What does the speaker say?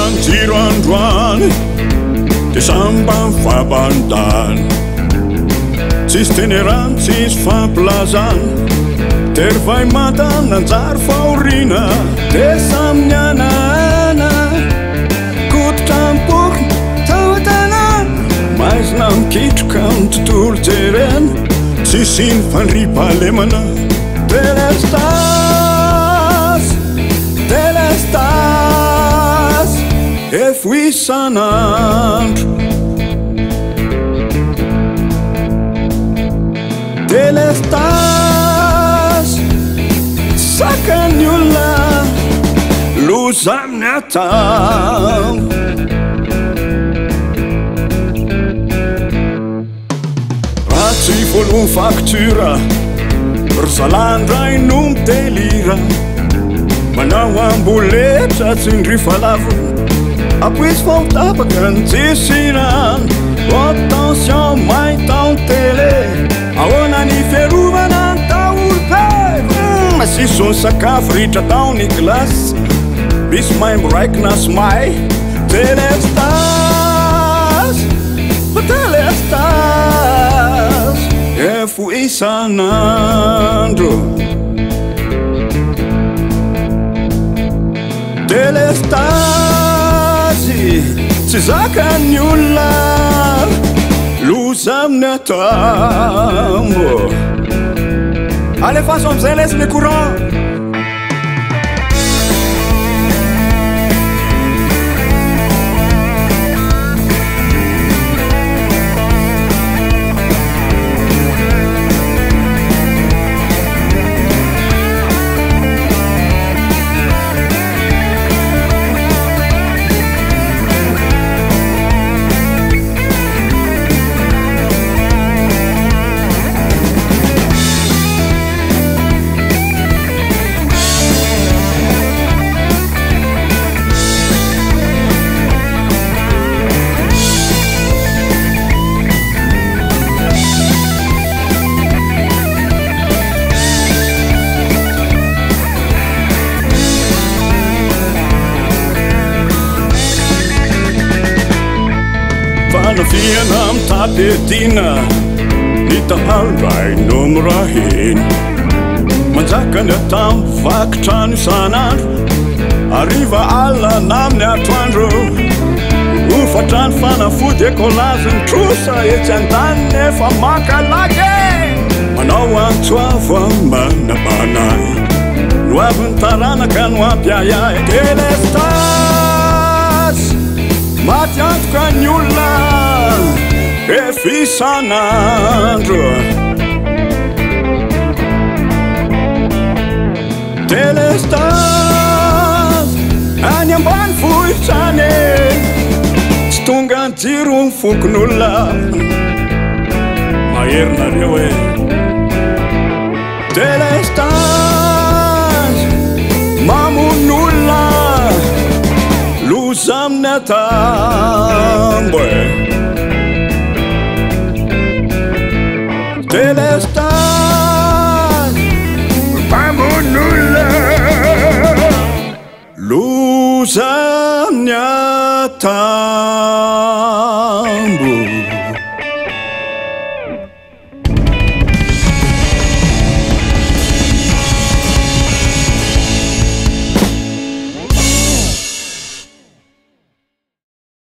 Tokotany jiro androany de samba mifampandany tsisy tenerany tsisy fampilazana terivay matany nanjary fahoriana de samy nianana kototra mipoky taotanana maizina mikitroka amin'ny tontolo jerena tsisy ny fandripahalemana Delestas efa isanandro Delestas sakany olona loza amin'ny atao raha tsy voalohany factura ry zalandray no mitelira manao amboletra tsy ndry falavo apoizy fô mitapaka ny tsisirany attention mahitao télé ahoana ny fiarovana ny taolpe masisony sakafo ritra tao ny glasy misy mahay miraiki na somay Delestas Delestas efa isanandro Delestas tsy zakany olona loza amin'ny atambo alefaso am'izay laisse le courant Fanafiana mitapetina ny tahalondray no miraheny manjaka ny atamo vakitrano isanandro ariva alina amin'ny atoandro ofatrany fanafody ekolazy ny trosa etsy an-daniny efa makalaky manao antsoavo manabanay no avy ny taranaka no ampiayay Delestas maty antoka ny olona efa isanandro Delestas any ambany vohitrany tsy tonga ny jiro ny fokon'olona maherinareo e Delestas mamon'olona loza amin'ny atambo Delestas mamon'olona loza amin'ny atambo